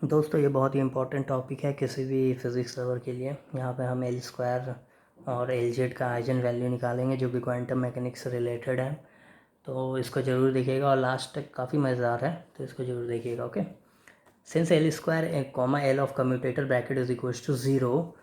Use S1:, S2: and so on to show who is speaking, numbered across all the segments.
S1: दोस्तों ये बहुत ही इम्पोर्टेंट टॉपिक है किसी भी फिज़िक्स लवर के लिए। यहाँ पे हम एल स्क्वायर और एल जेड का आइजन वैल्यू निकालेंगे जो कि क्वांटम मैकेनिक्स से रिलेटेड है। तो इसको ज़रूर देखिएगा और लास्ट तक काफ़ी मज़ेदार है, तो इसको ज़रूर देखिएगा। Okay, since L square comma L of commutator bracket is equals to zero,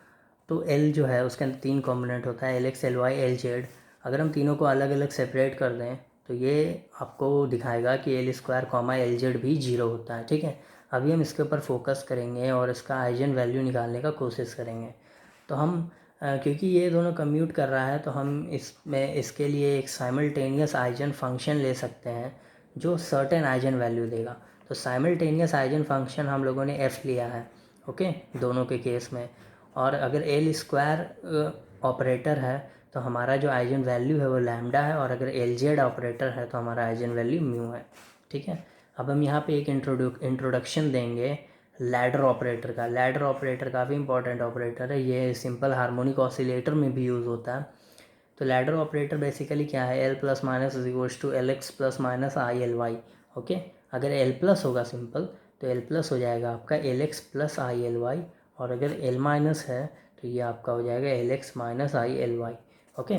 S1: तो एल जो है उसके अंदर तीन कॉम्पोनेंट होता है, L X, L Y, L Z. अगर हम तीनों को अलग अलग सेपरेट कर दें तो ये आपको दिखाएगा कि L square comma L Z भी जीरो होता है। ठीक है, अभी हम इसके ऊपर फोकस करेंगे और इसका आइजन वैल्यू निकालने का कोशिश करेंगे। तो हम क्योंकि ये दोनों कम्यूट कर रहा है तो हम इसमें इसके लिए एक साइमल्टेनियस आइजन फंक्शन ले सकते हैं जो सर्टेन आइजन वैल्यू देगा। तो साइमल्टेनियस आइजन फंक्शन हम लोगों ने एफ़ लिया है, ओके, दोनों के केस में। और अगर एल स्क्वायर ऑपरेटर है तो हमारा जो आइजन वैल्यू है वो लैम्डा है, और अगर एल जेड ऑपरेटर है तो हमारा आइजन वैल्यू म्यू है। ठीक है, अब हम यहाँ पे एक इंट्रोडक्शन देंगे लैडर ऑपरेटर का। लैडर ऑपरेटर काफ़ी इंपॉर्टेंट ऑपरेटर है, ये सिंपल हार्मोनिक ऑसिलेटर में भी यूज़ होता है। तो लैडर ऑपरेटर बेसिकली क्या है, L plus minus is equals to L X plus minus I L Y. Okay, अगर एल प्लस होगा सिंपल तो एल प्लस हो जाएगा आपका L X plus I L Y, और अगर एल माइनस है तो ये आपका हो जाएगा L X minus I L Y. Okay,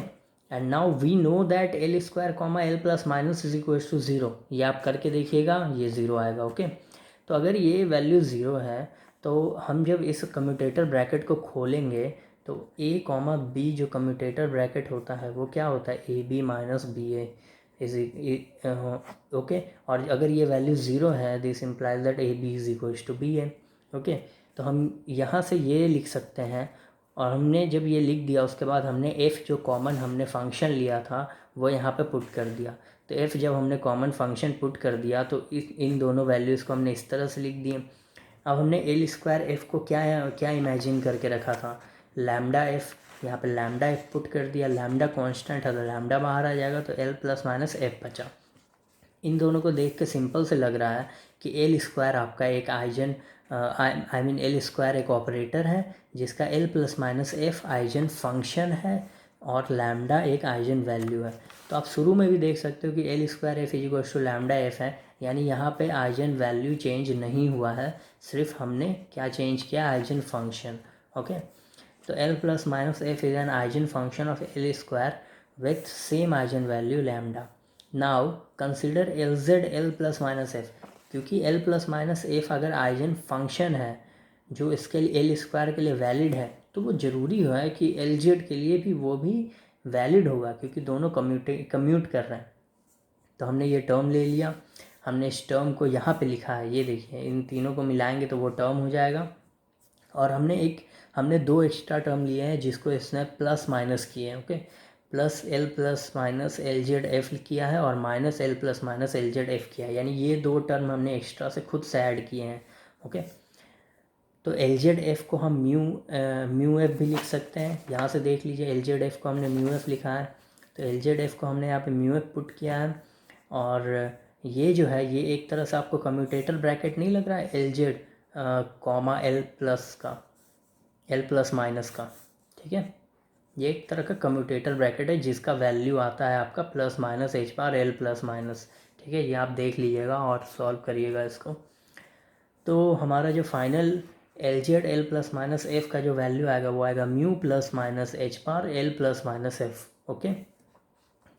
S1: and now we know that L square comma L plus minus is equals to zero. ये आप करके देखिएगा, ये ज़ीरो आएगा। ओके, तो अगर ये वैल्यू ज़ीरो है तो हम जब इस कम्यूटेटर ब्रैकेट को खोलेंगे तो ए कॉमा बी जो कम्यूटेटर ब्रैकेट होता है वो क्या होता है, A B minus B A is okay. और अगर ये वैल्यू ज़ीरो है this implies that A B is equals to B A. Okay, तो हम यहाँ से ये लिख सकते हैं, और हमने जब ये लिख दिया उसके बाद हमने एफ़ जो कॉमन हमने फंक्शन लिया था वो यहाँ पे पुट कर दिया। तो एफ़ जब हमने कॉमन फंक्शन पुट कर दिया तो इन दोनों वैल्यूज़ को हमने इस तरह से लिख दिए। अब हमने एल स्क्वायर एफ़ को क्या क्या इमेजिन करके रखा था, लैम्डा एफ़। यहाँ पे लैम्डा एफ़ पुट कर दिया, लैम्डा कांस्टेंट है तो लैम्डा बाहर आ जाएगा, तो एल प्लस माइनस एफ़ बचा। इन दोनों को देख के सिंपल से लग रहा है कि एल स्क्वायर आपका एक eigen I mean L square एक ऑपरेटर है जिसका L plus minus F eigen function है और लैम्डा एक आइजन वैल्यू है। तो आप शुरू में भी देख सकते हो कि L square F is to lambda F है, यानी यहाँ पे आइजन वैल्यू चेंज नहीं हुआ है, सिर्फ हमने क्या चेंज किया, आइजन फंक्शन। ओके, तो L plus minus F is an eigen function of L square with same eigen value lambda. Now consider L Z L plus minus F, क्योंकि L plus minus F अगर eigen function है जो इसके लिए L square के लिए valid है तो वो ज़रूरी है कि एल जेड के लिए भी वो भी वैलिड होगा, क्योंकि दोनों कम्यूट कर रहे हैं। तो हमने ये टर्म ले लिया, हमने इस टर्म को यहाँ पे लिखा है, ये देखिए इन तीनों को मिलाएंगे तो वो टर्म हो जाएगा। और हमने दो एक्स्ट्रा टर्म लिए हैं जिसको इसने प्लस माइनस किए हैं। Okay, plus L plus minus L Z F किया है और minus L plus minus L Z F किया है, यानी ये दो टर्म हमने एक्स्ट्रा से खुद से ऐड किए हैं। ओके, तो एल जेड एफ को हम म्यू एफ भी लिख सकते हैं, यहाँ से देख लीजिए एल जेड एफ को हमने म्यू एफ लिखा है, तो एल जेड एफ को हमने यहाँ पे म्यू एफ पुट किया है। और ये जो है ये एक तरह से आपको कम्यूटेटर ब्रैकेट नहीं लग रहा है, L Z comma L plus का, एल प्लस माइनस का। ठीक है, ये एक तरह का कम्यूटेटर ब्रैकेट है जिसका वैल्यू आता है आपका plus minus H bar L plus minus. ठीक है, ये आप देख लीजिएगा और सॉल्व करिएगा इसको। तो हमारा जो final L Z L plus minus F का जो वैल्यू आएगा वो आएगा mu plus minus H bar L plus minus F. Okay,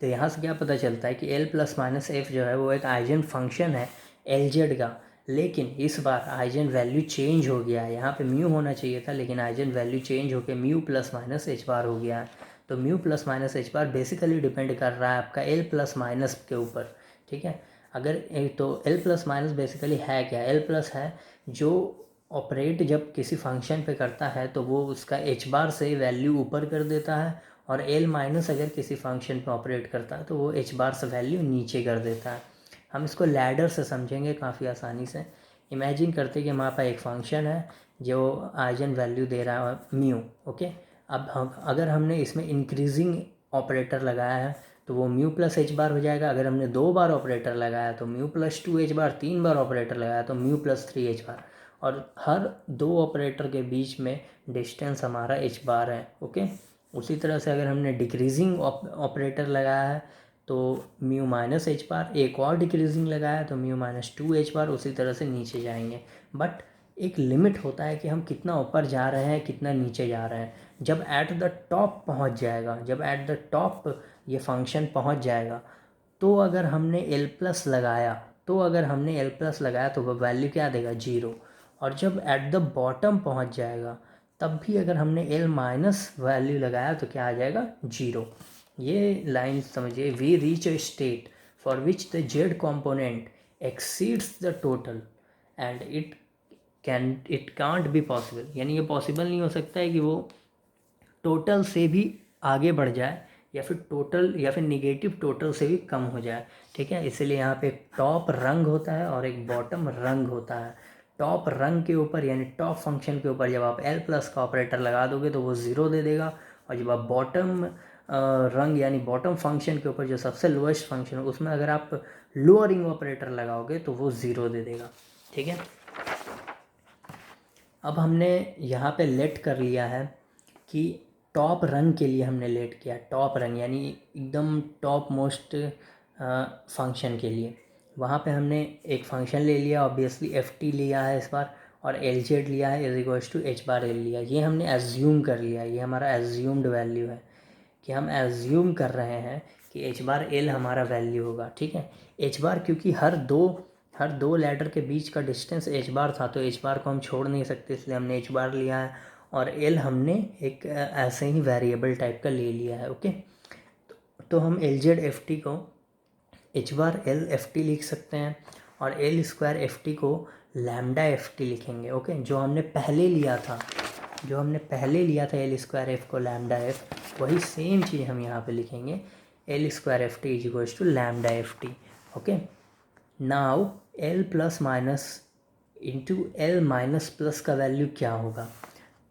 S1: तो यहाँ से क्या पता चलता है कि एल प्लस माइनस एफ जो है वो एक आइजन फंक्शन है एल जेड का, लेकिन इस बार आइजन वैल्यू चेंज हो गया है। यहाँ पे म्यू होना चाहिए था लेकिन आइजन वैल्यू चेंज होकर म्यू प्लस माइनस एच बार हो गया है। तो म्यू प्लस माइनस एच बार बेसिकली डिपेंड कर रहा है आपका एल प्लस माइनस के ऊपर। ठीक है, अगर तो एल प्लस माइनस बेसिकली है क्या, एल प्लस है जो ऑपरेट जब किसी फंक्शन पे करता है तो वो उसका एच बार से वैल्यू ऊपर कर देता है, और एल माइनस अगर किसी फंक्शन पे ऑपरेट करता है तो वो एच बार से वैल्यू नीचे कर देता है। हम इसको लैडर से समझेंगे काफ़ी आसानी से। इमेजिन करते कि हमारे पास एक फंक्शन है जो आइजन वैल्यू दे रहा है म्यू। ओके, अब हम अगर हमने इसमें इंक्रीजिंग ऑपरेटर लगाया है तो वो म्यू प्लस एच बार हो जाएगा। अगर हमने दो बार ऑपरेटर लगाया तो म्यू प्लस टू एच बार, तीन बार ऑपरेटर लगाया तो म्यू प्लस थ्री एच बार, और हर दो ऑपरेटर के बीच में डिस्टेंस हमारा एच बार है। ओके, उसी तरह से अगर हमने डिक्रीजिंग ऑपरेटर लगाया है तो म्यू माइनस एच बार, एक और डिक्रीजिंग लगाया है तो म्यू माइनस टू एच बार, उसी तरह से नीचे जाएंगे। बट एक लिमिट होता है कि हम कितना ऊपर जा रहे हैं, कितना नीचे जा रहे हैं। जब एट द टॉप पहुंच जाएगा, जब एट द टॉप ये फंक्शन पहुंच जाएगा, तो अगर हमने एल प्लस लगाया, तो वह वैल्यू क्या देगा, 0। और जब एट द बॉटम पहुंच जाएगा, तब भी अगर हमने एल माइनस वैल्यू लगाया तो क्या आ जाएगा, 0। ये लाइन समझिए, we reach a state for which the Z component exceeds the total and it can't be possible, यानी ये पॉसिबल नहीं हो सकता है कि वो टोटल से भी आगे बढ़ जाए, या फिर टोटल या फिर निगेटिव टोटल से भी कम हो जाए। ठीक है, इसलिए यहाँ पे एक टॉप रंग होता है और एक बॉटम रंग होता है। टॉप रंग के ऊपर यानी टॉप फंक्शन के ऊपर जब आप एल प्लस का ऑपरेटर लगा दोगे तो वो 0 दे देगा, और जब आप बॉटम रंग यानी बॉटम फंक्शन के ऊपर जो सबसे लोएस्ट फंक्शन है उसमें अगर आप लोअरिंग ऑपरेटर लगाओगे तो वो 0 दे देगा। ठीक है, अब हमने यहाँ पे लेट कर लिया है कि टॉप रंग के लिए हमने लेट किया, टॉप रंग यानी एकदम टॉप मोस्ट फंक्शन के लिए। वहाँ पे हमने एक फंक्शन ले लिया, ऑब्वियसली एफ टी लिया है इस बार, और एल जेड लिया है is equals to H bar L लिया। ये हमने एज्यूम कर लिया, ये हमारा एज्यूम्ड वैल्यू है कि हम एज्यूम कर रहे हैं कि एच बार एल हमारा वैल्यू होगा। ठीक है, एच बार क्योंकि हर दो लेटर के बीच का डिस्टेंस एच बार था, तो एच बार को हम छोड़ नहीं सकते, इसलिए हमने एच बार लिया है। और एल हमने एक ऐसे ही वेरिएबल टाइप का ले लिया है। ओके, तो हम एल जेड एफ टी को H bar L F T लिख सकते हैं, और एल स्क्वायर एफ टी को लैम्डा एफ टी लिखेंगे। ओके, जो हमने पहले लिया था एल स्क्वायर एफ को लैम्डा एफ, वही सेम चीज़ हम यहाँ पे लिखेंगे, L square F T is equals to lambda F T. Okay, now L plus minus into L minus plus का वैल्यू क्या होगा,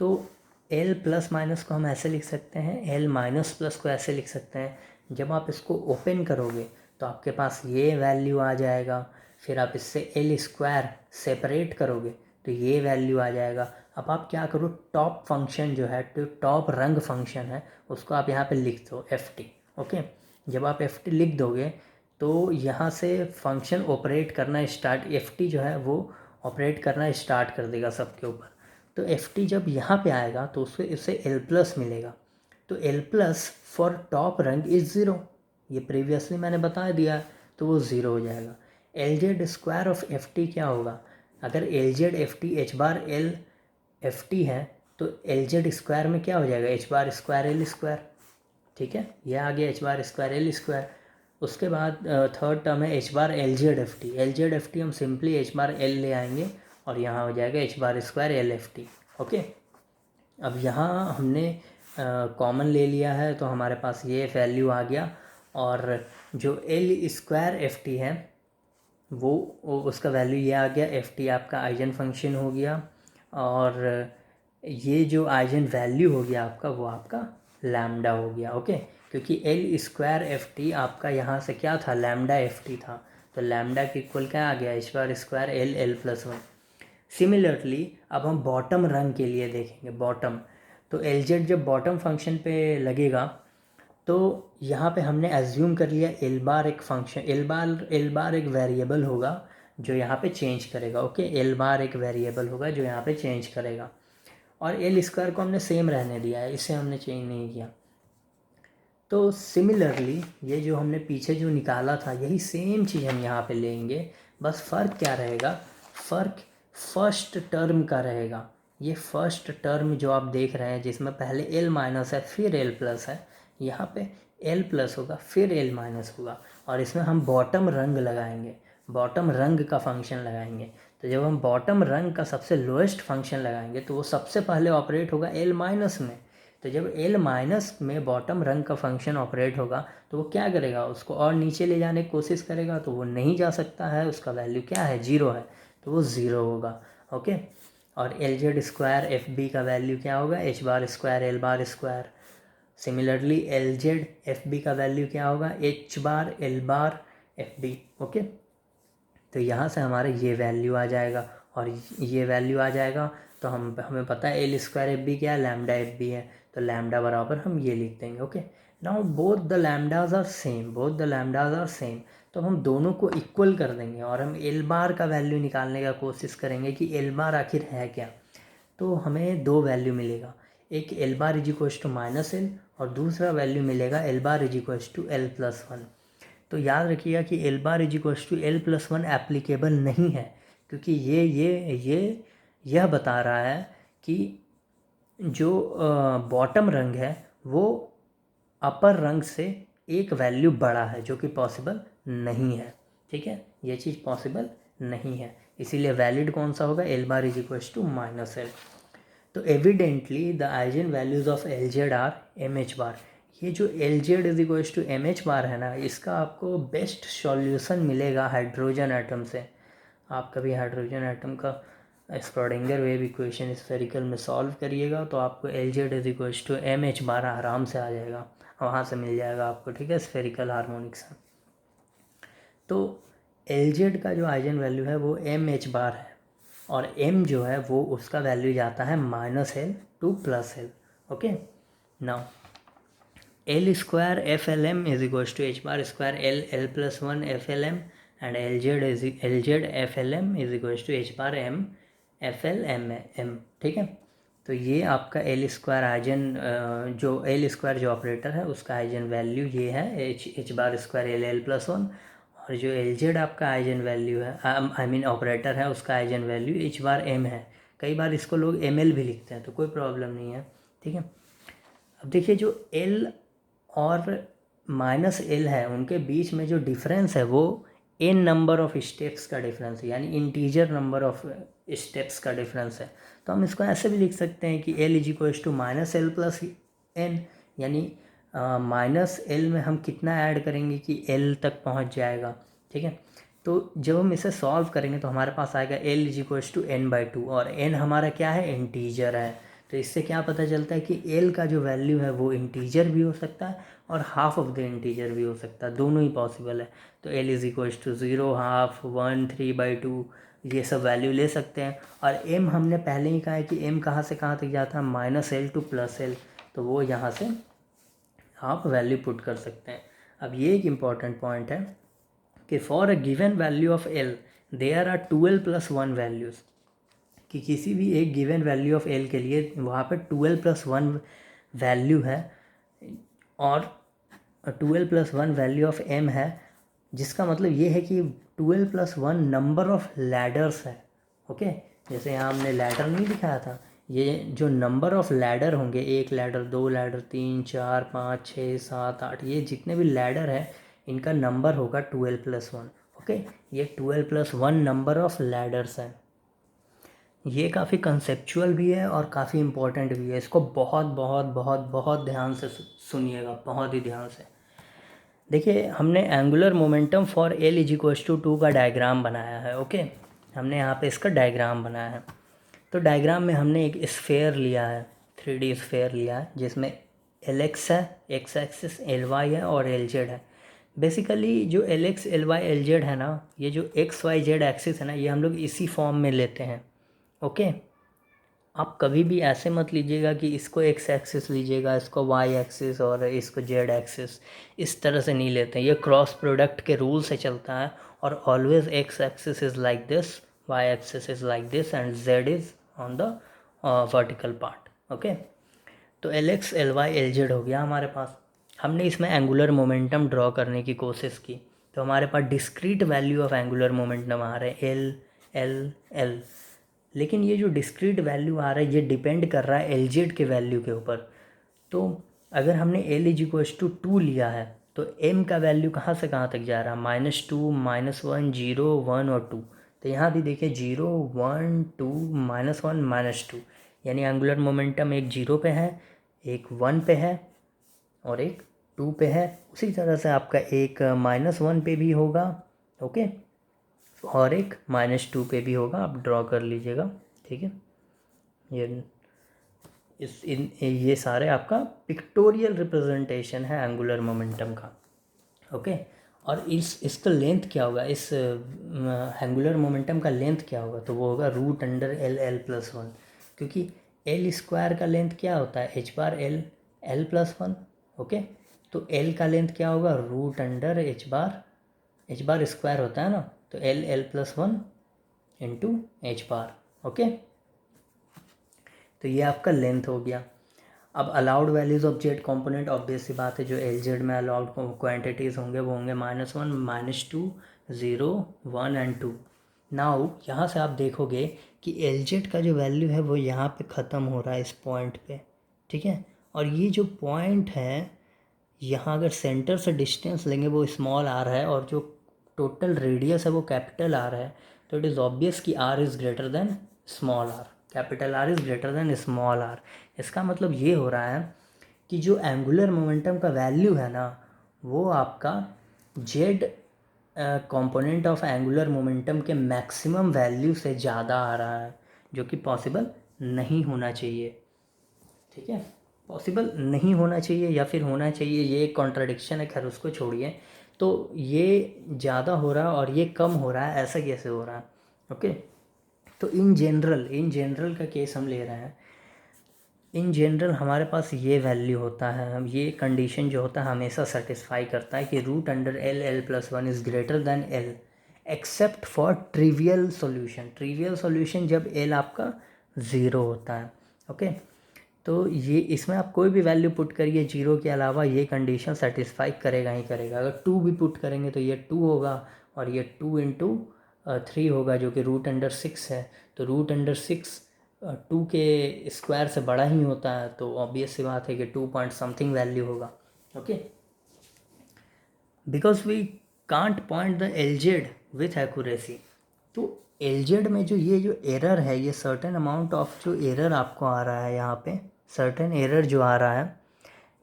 S1: तो एल प्लस माइनस को हम ऐसे लिख सकते हैं, एल माइनस प्लस को ऐसे लिख सकते हैं। जब आप इसको ओपन करोगे तो आपके पास ये वैल्यू आ जाएगा, फिर आप इससे एल स्क्वायर सेपरेट करोगे तो ये वैल्यू आ जाएगा। अब आप क्या करो, टॉप फंक्शन जो है, तो टॉप रंग फंक्शन है, उसको आप यहाँ पे लिख दो एफ टी। ओके, जब आप एफ टी लिख दोगे तो यहाँ से फंक्शन ऑपरेट करना स्टार्ट, एफ टी जो है वो ऑपरेट करना स्टार्ट कर देगा सबके ऊपर। तो एफ टी जब यहाँ पे आएगा तो उससे इसे एल प्लस मिलेगा, तो एल प्लस फॉर टॉप रंग इज़ 0, ये प्रीवियसली मैंने बता दिया, तो वो 0 हो जाएगा। L Z square of F T क्या होगा, अगर L Z F T H bar L F T है तो एल जेड स्क्वायर में क्या हो जाएगा, H bar square L square. ठीक है, यह आ गया H bar square L square. उसके बाद थर्ड टर्म है H bar L Z F T. L Z F T हम सिंपली एच बार एल ले आएंगे और यहाँ हो जाएगा H bar square L F T. Okay, अब यहाँ हमने कॉमन ले लिया है तो हमारे पास ये वैल्यू आ गया, और जो एल स्क्वायर एफ टी है वो उसका वैल्यू ये आ गया, एफ टी आपका आइजन फंक्शन हो गया, और ये जो आइजन वैल्यू हो गया आपका वो आपका लैम्डा हो गया। ओके, क्योंकि एल स्क्वायर एफ टी आपका यहाँ से क्या था, लैम्डा एफ टी था, तो लैम्डा के इक्वल क्या आ गया, H bar square L L plus 1। Similarly अब हम बॉटम रंग के लिए देखेंगे, बॉटम, तो एल जेड जब बॉटम फंक्शन पे लगेगा तो यहाँ पे हमने एज्यूम कर लिया एल बार एक फंक्शन, एल बार एक वेरिएबल होगा जो यहाँ पे चेंज करेगा। ओके, एल बार एक वेरिएबल होगा जो यहाँ पे चेंज करेगा, और एल स्क्वायर को हमने सेम रहने दिया है, इसे हमने चेंज नहीं किया। तो सिमिलरली ये जो हमने पीछे जो निकाला था यही सेम चीज़ हम यहाँ पे लेंगे, बस फ़र्क क्या रहेगा, फ़र्क फर्स्ट टर्म का रहेगा। ये फर्स्ट टर्म जो आप देख रहे हैं जिसमें पहले एल माइनस है फिर एल प्लस है, यहाँ पे एल प्लस होगा फिर एल माइनस होगा, और इसमें हम बॉटम रंग लगाएंगे, बॉटम रंग का फंक्शन लगाएंगे। तो जब हम बॉटम रंग का सबसे लोएस्ट फंक्शन लगाएंगे तो वो सबसे पहले ऑपरेट होगा एल माइनस में। तो जब एल माइनस में बॉटम रंग का फंक्शन ऑपरेट होगा तो वो क्या करेगा, उसको और नीचे ले जाने की कोशिश करेगा, तो वो नहीं जा सकता है, उसका वैल्यू क्या है, 0 है, तो वो 0 होगा। ओके, और L Z square F B का वैल्यू क्या होगा, H bar square L bar square. Similarly L Z F B का वैल्यू क्या होगा, H bar L bar F B. Okay, तो यहाँ से हमारे ये वैल्यू आ जाएगा और ये वैल्यू आ जाएगा, तो हमें पता है एल स्क्वायर एफ बी क्या है, लैम्डा एफ बी है, तो लैम्डा बराबर हम ये लिख देंगे। Okay, now both the lambdas are same, both the lambdas are same, तो हम दोनों को इक्वल कर देंगे और हम एल बार का वैल्यू निकालने का कोशिश करेंगे कि एल बार आखिर है क्या। तो हमें दो वैल्यू मिलेगा, एक L bar is equals to minus L और दूसरा वैल्यू मिलेगा L bar is equals to L plus one. तो याद रखिएगा कि L bar is equals to L plus one applicable नहीं है, क्योंकि यह बता रहा है कि जो बॉटम रंग है वो अपर रंग से एक वैल्यू बड़ा है, जो कि पॉसिबल नहीं है। ठीक है, ये चीज़ पॉसिबल नहीं है, इसीलिए वैलिड कौन सा होगा, L bar is equals to minus L. तो evidently the eigen values of L Z are M H bar. ये जो L Z is equals to M H bar है ना, इसका आपको बेस्ट सॉल्यूशन मिलेगा हाइड्रोजन एटम से। आप कभी हाइड्रोजन एटम का स्क्रोडिंगर वेव इक्वेशन स्फेरिकल में सॉल्व करिएगा तो आपको L Z is equals to M H bar आराम से आ जाएगा, वहाँ से मिल जाएगा आपको। ठीक है, स्फेरिकल हार्मोनिक्स। तो एल जेड का जो आइजन वैल्यू है वो एम एच बार है और m जो है वो उसका वैल्यू जाता है minus L to plus L. Okay, now L square F L M is equals to H bar square L L plus one F L M and L Z F L M is equals to H bar M F L M M. ठीक है, तो ये आपका L square eigen जो L square जो operator है उसका eigen value ये है H bar square L L plus one, और जो एल जेड आपका आइजन वैल्यू है आई मीन ऑपरेटर है उसका eigen value H bar M है। कई बार इसको लोग एम एल भी लिखते हैं, तो कोई प्रॉब्लम नहीं है। ठीक है, अब देखिए जो एल और माइनस एल है उनके बीच में जो डिफरेंस है वो एन नंबर ऑफ स्टेप्स का डिफरेंस है, यानी इंटीजर नंबर ऑफ स्टेप्स का डिफरेंस है। तो हम इसको ऐसे भी लिख सकते हैं कि L is equals to minus L plus N, यानी माइनस एल में हम कितना ऐड करेंगे कि एल तक पहुंच जाएगा। ठीक है, तो जब हम इसे सॉल्व करेंगे तो हमारे पास आएगा L is equals to N by two, और एन हमारा क्या है, इंटीजर है। तो इससे क्या पता चलता है कि एल का जो वैल्यू है वो इंटीजर भी हो सकता है और हाफ ऑफ द इंटीजर भी हो सकता है, दोनों ही पॉसिबल है। तो L is equals to zero, half, one, three by two, ये सब वैल्यू ले सकते हैं। और एम हमने पहले ही कहा है कि एम कहाँ से कहाँ तक जाता है, minus L to plus L, तो वो यहाँ से आप वैल्यू पुट कर सकते हैं। अब ये एक इम्पॉर्टेंट पॉइंट है कि for a given value of L there are 12 plus one values, कि किसी भी एक गिवन वैल्यू ऑफ एल के लिए वहाँ पर 12 प्लस वन वैल्यू है और 12 plus one value of M है, जिसका मतलब ये है कि 12 plus one number of ladders है। ओके, जैसे यहाँ हमने लैडर नहीं दिखाया था, ये जो नंबर ऑफ लैडर होंगे, एक लैडर, दो लैडर, तीन, चार, पाँच, छः, सात, आठ, ये जितने भी लैडर है इनका नंबर होगा 12 प्लस वन। ओके, ये 12 plus one number of ladders हैं। ये काफ़ी कंसेप्चुअल भी है और काफ़ी इम्पोर्टेंट भी है, इसको बहुत बहुत बहुत बहुत ध्यान से सुनिएगा, बहुत ही ध्यान से। देखिए, हमने angular momentum for L is equals to two का डायग्राम बनाया है। ओके, हमने यहाँ पे इसका डायग्राम बनाया है। तो डायग्राम में हमने एक स्फेयर लिया है, 3D स्फेयर लिया है, जिसमें एल एक्स है, एक्स एक्सिस, एल वाई है और एल जेड है। बेसिकली जो L X, L Y, L Z है ना, ये जो एक्स वाई जेड एक्सिस है ना, ये हम लोग इसी फॉर्म में लेते हैं। ओके, आप कभी भी ऐसे मत लीजिएगा कि इसको एक्स एक्सिस लीजिएगा, इसको वाई एक्सिस और इसको जेड एक्सिस, इस तरह से नहीं लेते हैं। ये क्रॉस प्रोडक्ट के रूल से चलता है और always X axis is like this, Y axis is like this and Z is on the vertical part. Okay, तो L X, L Y, L Z हो गया हमारे पास। हमने इसमें एंगुलर मोमेंटम ड्रॉ करने की कोशिश की, तो हमारे पास discrete value of angular momentum आ रहा है एल एल एल, लेकिन ये जो डिस्क्रीट वैल्यू आ रहा है ये डिपेंड कर रहा है एल जेड के वैल्यू के ऊपर। तो अगर हमने L is equals to two लिया है तो एम का वैल्यू कहाँ से कहाँ तक जा रहा है, minus two, minus one, zero, one और टू। तो यहाँ भी देखिए zero, one, two, minus one, minus two, यानी एंगुलर मोमेंटम एक जीरो पे है, एक वन पे है और एक टू पे है। उसी तरह से आपका एक माइनस वन पे भी होगा, ओके, और एक माइनस टू पे भी होगा, आप ड्रॉ कर लीजिएगा। ठीक है, ये सारे आपका पिक्टोरियल रिप्रेजेंटेशन है एंगुलर मोमेंटम का। ओके, और इसका लेंथ क्या होगा, इस एंगुलर मोमेंटम का लेंथ क्या होगा, तो वो होगा root under L L plus one, क्योंकि एल स्क्वायर का लेंथ क्या होता है, H bar L L plus one. Okay, तो एल का लेंथ क्या होगा, root under H bar H bar square होता है ना, तो L L plus one into H bar. Okay, तो ये आपका लेंथ हो गया। अब allowed values of Z component, obvious सी बात है जो एल जेड में अलाउड क्वांटिटीज़ होंगे वो होंगे -1, -2, 0, 1 एंड 2। नाउ यहाँ से आप देखोगे कि एल जेड का जो वैल्यू है वो यहाँ पे ख़त्म हो रहा है इस पॉइंट पे, ठीक है। और ये जो पॉइंट है यहाँ अगर सेंटर से डिस्टेंस लेंगे वो स्मॉल आर है और जो टोटल रेडियस है वो कैपिटल आर है, तो इट इज़ ऑब्वियस कि R is greater than small R, capital R is greater than small R. इसका मतलब ये हो रहा है कि जो एंगुलर मोमेंटम का वैल्यू है ना वो आपका Z component of angular momentum के मैक्सिमम वैल्यू से ज़्यादा आ रहा है, जो कि पॉसिबल नहीं होना चाहिए, ठीक है। पॉसिबल नहीं होना चाहिए या फिर होना चाहिए, ये एक कॉन्ट्रडिक्शन है, खैर उसको छोड़िए। तो ये ज़्यादा हो रहा है और ये कम हो रहा है, ऐसा कैसे हो रहा है? ओके, तो इन जनरल का केस हम ले रहे हैं। इन जनरल हमारे पास ये वैल्यू होता है, हम ये कंडीशन जो होता है हमेशा सेटिस्फाई करता है कि root under L L plus one is greater than L except for trivial solution. Trivial solution जब एल आपका ज़ीरो होता है। ओके, तो ये इसमें आप कोई भी वैल्यू पुट करिए जीरो के अलावा ये कंडीशन सेटिस्फाई करेगा ही करेगा। अगर टू भी पुट करेंगे तो ये टू होगा और ये 2 इंटू 3 होगा जो कि रूट अंडर 6 है। तो रूट अंडर 6 2 के स्क्वायर से बड़ा ही होता है, तो ऑब्वियस सी बात है कि 2 पॉइंट समथिंग वैल्यू होगा। Okay, because we can't point the L Z with accuracy. तो एलजेड में जो ये जो एरर है, ये सर्टेन अमाउंट ऑफ जो एरर आपको आ रहा है यहाँ पे, सर्टेन एरर जो आ रहा है,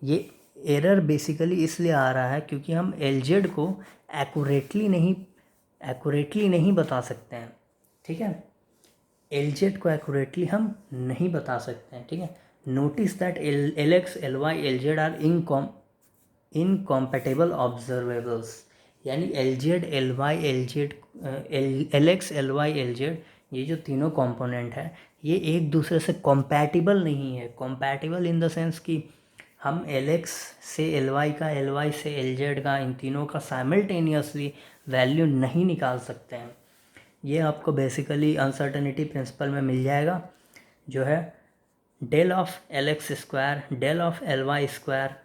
S1: ये एरर बेसिकली इसलिए आ रहा है क्योंकि हम एलजेड को एक्यूरेटली नहीं बता सकते हैं, ठीक है। एलजेड को एक्यूरेटली हम नहीं बता सकते हैं, ठीक है। Notice that L X L Y L Z are incompatible observables, यानी L Z L Y L Z L X L Y L Z, ये जो तीनों कंपोनेंट है ये एक दूसरे से कॉम्पैटिबल नहीं है। कॉम्पैटिबल इन द सेंस कि हम एल एक्स से एल वाई का, एल वाई से एल जेड का, इन तीनों का साइमल्टेनियसली वैल्यू नहीं निकाल सकते हैं। ये आपको बेसिकली अनसर्टेनिटी प्रिंसिपल में मिल जाएगा, जो है del of L X square del of L Y square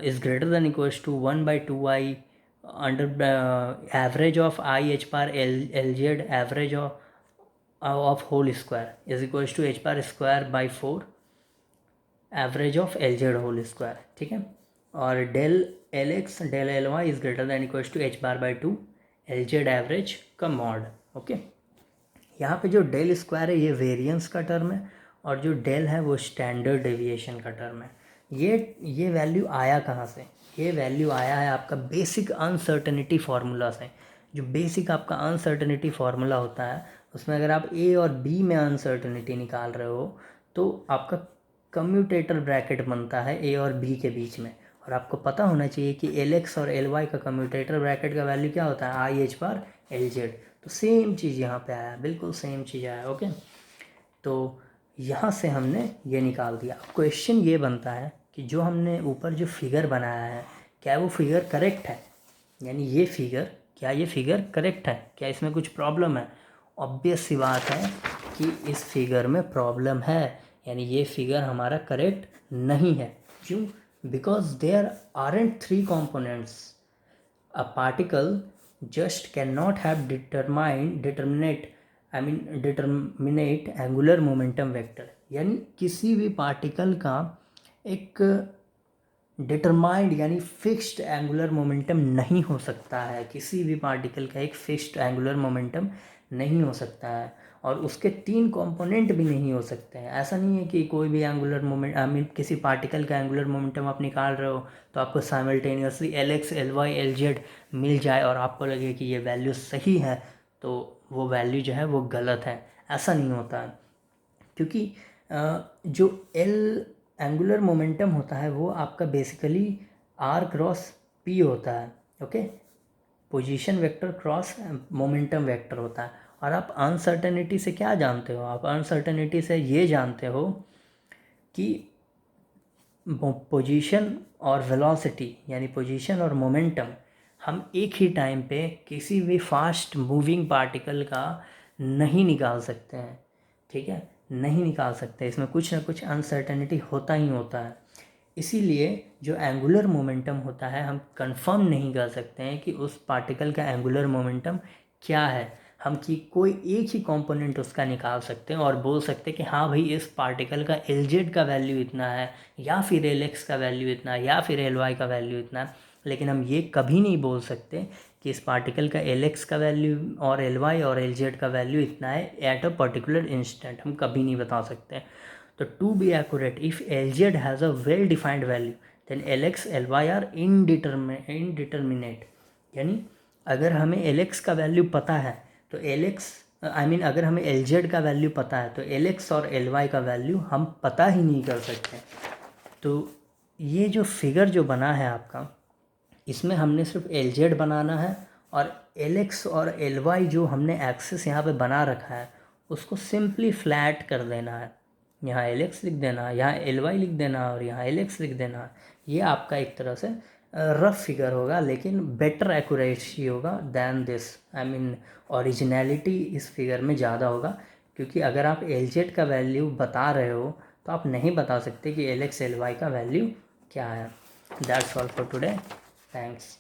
S1: is greater than equals to 1/2i under average of I H bar L Z average of whole square is equals to H bar square by 4 average of L Z whole square, ठीक है। और del L X del L Y is greater than equals to H bar by 2 L Z average का mod. Okay, यहाँ पे जो del square है ये variance का टर्म है और जो डेल है वो स्टैंडर्ड डेविएशन का टर्म है। ये वैल्यू आया कहाँ से? ये वैल्यू आया है आपका बेसिक अनसर्टेनिटी फार्मूला से। जो बेसिक आपका अनसर्टेनिटी फार्मूला होता है उसमें अगर आप ए और बी में अनसर्टेनिटी निकाल रहे हो तो आपका कम्यूटेटर ब्रैकेट बनता है ए और बी के बीच में, और आपको पता होना चाहिए कि एल एक्स और एल वाई का कम्यूटेटर ब्रैकेट का वैल्यू क्या होता है, आई एच बार एल जेड। तो सेम चीज़ यहाँ पे आया, बिल्कुल सेम चीज़ आया। ओके, तो यहाँ से हमने ये निकाल दिया। अब क्वेश्चन ये बनता है कि जो हमने ऊपर जो फिगर बनाया है क्या वो फिगर करेक्ट है, यानी ये फिगर, क्या ये फिगर करेक्ट है, क्या इसमें कुछ प्रॉब्लम है? ऑब्वियस सी बात है कि इस फिगर में प्रॉब्लम है, यानी ये फिगर हमारा करेक्ट नहीं है। क्यों? Because there aren't three components, a particle just cannot have determinate angular momentum vector, यानी किसी भी पार्टिकल का एक डिटरमाइंड यानी फिक्स्ड एंगुलर मोमेंटम नहीं हो सकता है। किसी भी पार्टिकल का एक फिक्स्ड एंगुलर मोमेंटम नहीं हो सकता है और उसके तीन कंपोनेंट भी नहीं हो सकते हैं। ऐसा नहीं है कि कोई भी एंगुलर मोमेंट किसी पार्टिकल का एंगुलर मोमेंटम आप निकाल रहे हो तो आपको simultaneously L X L Y L Z मिल जाए और आपको लगे कि ये वैल्यू सही है, तो वो वैल्यू जो है वो गलत है। ऐसा नहीं होता है, क्योंकि जो एल एंगुलर मोमेंटम होता है वो आपका बेसिकली आर क्रॉस पी होता है। Okay, position vector cross momentum vector होता है। और आप अनसर्टेनिटी से क्या जानते हो? आप अनसर्टेनिटी से ये जानते हो कि पोजीशन और वेलोसिटी, यानी पोजीशन और मोमेंटम हम एक ही टाइम पे किसी भी फास्ट मूविंग पार्टिकल का नहीं निकाल सकते हैं, ठीक है, नहीं निकाल सकते, इसमें कुछ ना कुछ अनसर्टेनिटी होता ही होता है। इसीलिए जो एंगुलर मोमेंटम होता है हम कंफर्म नहीं कर सकते हैं कि उस पार्टिकल का एंगुलर मोमेंटम क्या है। हम कि कोई एक ही कंपोनेंट उसका निकाल सकते हैं और बोल सकते हैं कि हाँ भाई इस पार्टिकल का एल का वैल्यू इतना है, या फिर एल का वैल्यू इतना है, या फिर एल का वैल्यू इतना है। लेकिन हम ये कभी नहीं बोल सकते कि इस पार्टिकल का एल का वैल्यू और एल और एल का वैल्यू इतना है एट अ पर्टिकुलर इंस्टेंट, हम कभी नहीं बता सकते। तो to be accurate, if L Z has a well defined value then L X L Y are indeterminate. यानी अगर हमें एल एक्स का वैल्यू पता है तो एल एक्स अगर हमें एल जेड का वैल्यू पता है तो एल एक्स और एल वाई का वैल्यू हम पता ही नहीं कर सकते। तो ये जो फिगर जो बना है आपका, इसमें हमने सिर्फ एल जेड बनाना है और एल एक्स और एल वाई जो हमने एक्सिस यहाँ पे बना रखा है उसको सिंपली फ्लैट कर देना है। यहाँ एल एक्स लिख देना, यहाँ एल वाई लिख देना और यहाँ एल एक्स लिख देना। ये आपका एक तरह से रफ फिगर होगा, लेकिन बेटर एक्यूरेसी होगा दैन दिस। ओरिजिनलिटी इस फिगर में ज़्यादा होगा, क्योंकि अगर आप एल जेड का वैल्यू बता रहे हो तो आप नहीं बता सकते कि एल एक्स एल वाई का वैल्यू क्या है। That's all for today, thanks.